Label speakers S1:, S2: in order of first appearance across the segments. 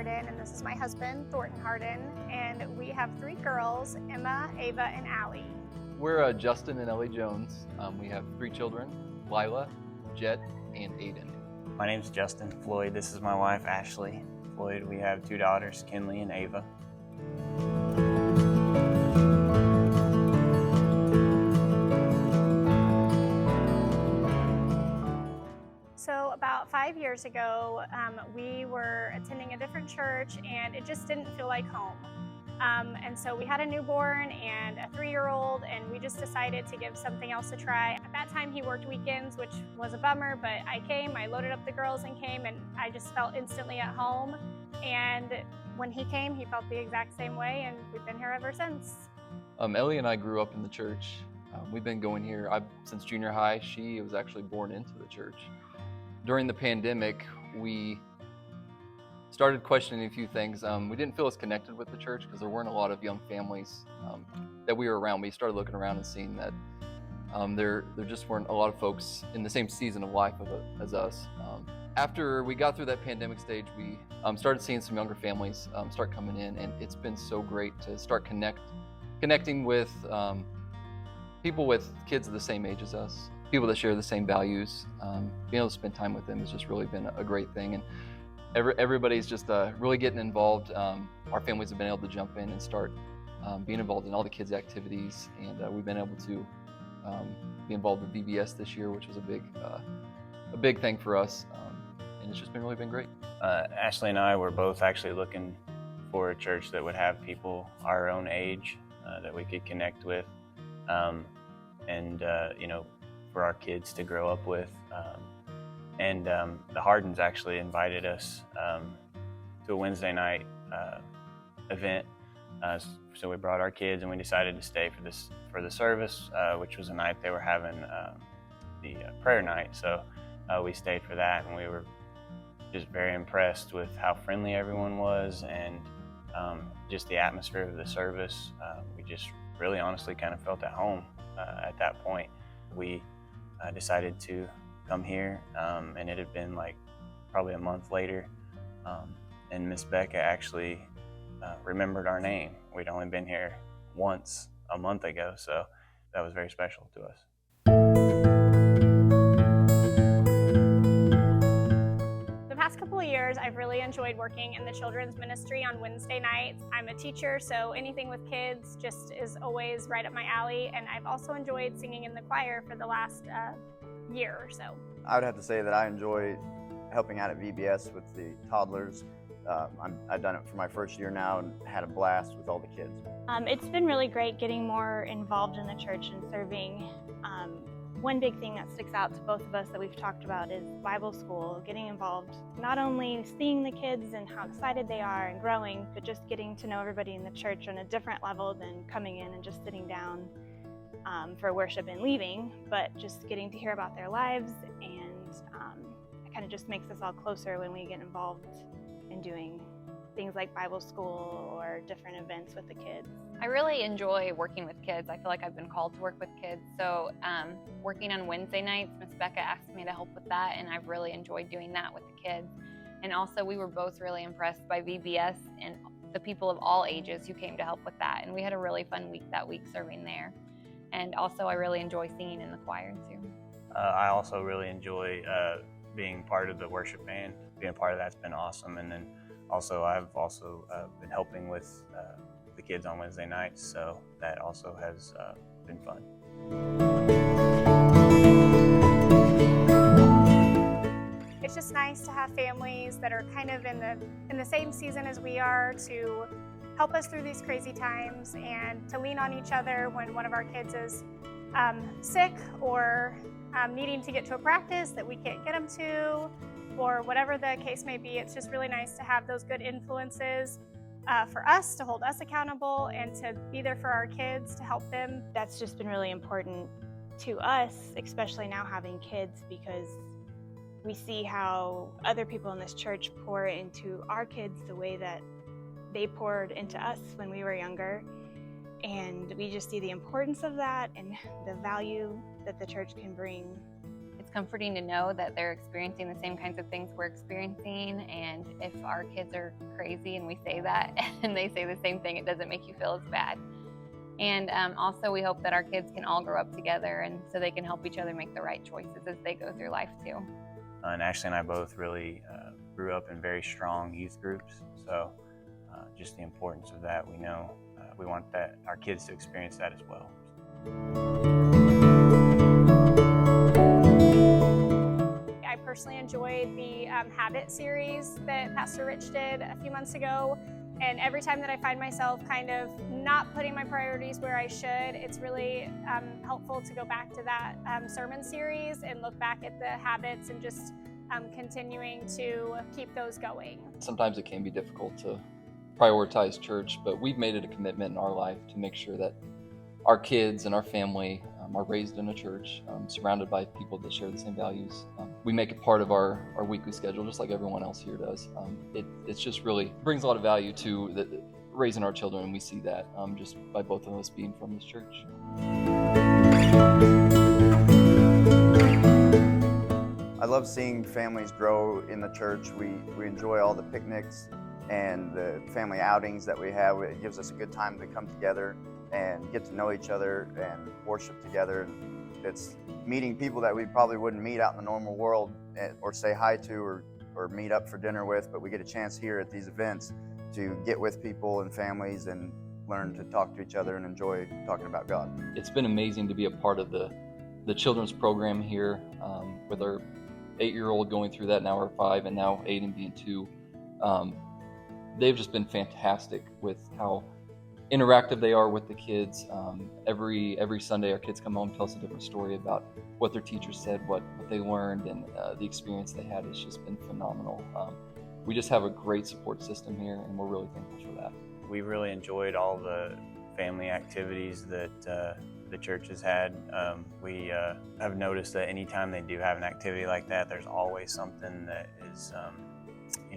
S1: Hardin, and this is my husband, Thornton Hardin, and we have 3 girls, Emma, Ava, and Allie.
S2: We're Justin and Ellie Jones. We have 3 children, Lila, Jet, and Aiden.
S3: My name's Justin Floyd. This is my wife, Ashley Floyd. We have 2 daughters, Kinley and Ava.
S1: So about 5 years ago, we were attending a different church and it just didn't feel like home. And so we had a newborn and a 3-year-old, and we just decided to give something else a try. At that time he worked weekends, which was a bummer, but I loaded up the girls and came, and I just felt instantly at home. And when he came, he felt the exact same way, and we've been here ever since.
S2: Ellie and I grew up in the church. We've been going here since junior high. She was actually born into the church. During the pandemic, we started questioning a few things. We didn't feel as connected with the church because there weren't a lot of young families that we were around. We started looking around and seeing that there just weren't a lot of folks in the same season of life as us. After we got through that pandemic stage, we started seeing some younger families start coming in, and it's been so great to start connecting with people with kids of the same age as us, people that share the same values. Being able to spend time with them has just really been a great thing. And everybody's just really getting involved. Our families have been able to jump in and start being involved in all the kids' activities, and we've been able to be involved with VBS this year, which was a big thing for us, and it's just really been great.
S3: Ashley and I were both actually looking for a church that would have people our own age that we could connect with, and for our kids to grow up with. And the Hardins actually invited us to a Wednesday night event. So we brought our kids, and we decided to stay for the service, which was a night they were having the prayer night. So we stayed for that, and we were just very impressed with how friendly everyone was, and just the atmosphere of the service. We just really honestly kind of felt at home at that point. We decided to come here, and it had been like probably a month later, and Miss Becca actually remembered our name. We'd only been here once a month ago, so that was very special to us.
S1: The past couple of years, I've really enjoyed working in the children's ministry on Wednesday nights. I'm a teacher, so anything with kids just is always right up my alley, and I've also enjoyed singing in the choir for the last year or so.
S4: I would have to say that I enjoy helping out at VBS with the toddlers. I've done it for my first year now and had a blast with all the kids.
S5: It's been really great getting more involved in the church and serving. One big thing that sticks out to both of us that we've talked about is Bible school, getting involved, not only seeing the kids and how excited they are and growing, but just getting to know everybody in the church on a different level than coming in and just sitting down for worship and leaving, but just getting to hear about their lives, and it kind of just makes us all closer when we get involved in doing things like Bible school or different events with the kids.
S6: I really enjoy working with kids. I feel like I've been called to work with kids. So working on Wednesday nights, Miss Becca asked me to help with that, and I've really enjoyed doing that with the kids. And also we were both really impressed by VBS and the people of all ages who came to help with that. And we had a really fun week that week serving there. And also I really enjoy singing in the choir too.
S3: I also really enjoy being part of the worship band. Being part of that's been awesome. And then also I've been helping with the kids on Wednesday nights, so that also has been fun.
S1: It's just nice to have families that are kind of in the same season as we are to help us through these crazy times, and to lean on each other when one of our kids is sick or needing to get to a practice that we can't get them to, or whatever the case may be. It's just really nice to have those good influences for us, to hold us accountable, and to be there for our kids, to help them.
S5: That's just been really important to us, especially now having kids, because we see how other people in this church pour into our kids the way that they poured into us when we were younger. And we just see the importance of that and the value that the church can bring.
S6: It's comforting to know that they're experiencing the same kinds of things we're experiencing. And if our kids are crazy and we say that and they say the same thing, it doesn't make you feel as bad. And also we hope that our kids can all grow up together, and so they can help each other make the right choices as they go through life too.
S3: And Ashley and I both really grew up in very strong youth groups, so just the importance of that, we know we want that our kids to experience that as well.
S1: I personally enjoyed the Habit series that Pastor Rich did a few months ago. And every time that I find myself kind of not putting my priorities where I should, it's really helpful to go back to that sermon series and look back at the habits and just continuing to keep those going.
S2: Sometimes it can be difficult to prioritize church, but we've made it a commitment in our life to make sure that our kids and our family are raised in a church, surrounded by people that share the same values. We make it part of our weekly schedule, just like everyone else here does. It's just really brings a lot of value to raising our children, and we see that just by both of us being from this church.
S4: I love seeing families grow in the church. We enjoy all the picnics and the family outings that we have. It gives us a good time to come together and get to know each other and worship together. It's meeting people that we probably wouldn't meet out in the normal world or say hi to or meet up for dinner with, but we get a chance here at these events to get with people and families and learn to talk to each other and enjoy talking about God.
S2: It's been amazing to be a part of the children's program here, with our 8-year-old going through that, now our 5, and now Aiden being 2. They've just been fantastic with how interactive they are with the kids. Every Sunday our kids come home and tell us a different story about what their teachers said, what they learned, and the experience they had. It's just been phenomenal. We just have a great support system here, and we're really thankful for that.
S3: We really enjoyed all the family activities that the church has had. We have noticed that anytime they do have an activity like that, there's always something that is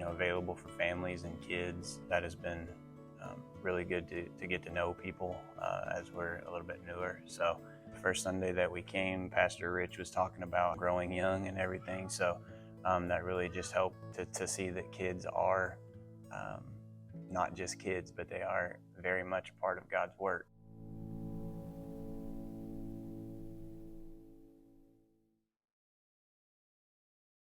S3: available for families and kids. That has been really good to get to know people as we're a little bit newer. So the first Sunday that we came, Pastor Rich was talking about growing young and everything. So that really just helped to see that kids are not just kids, but they are very much part of God's work.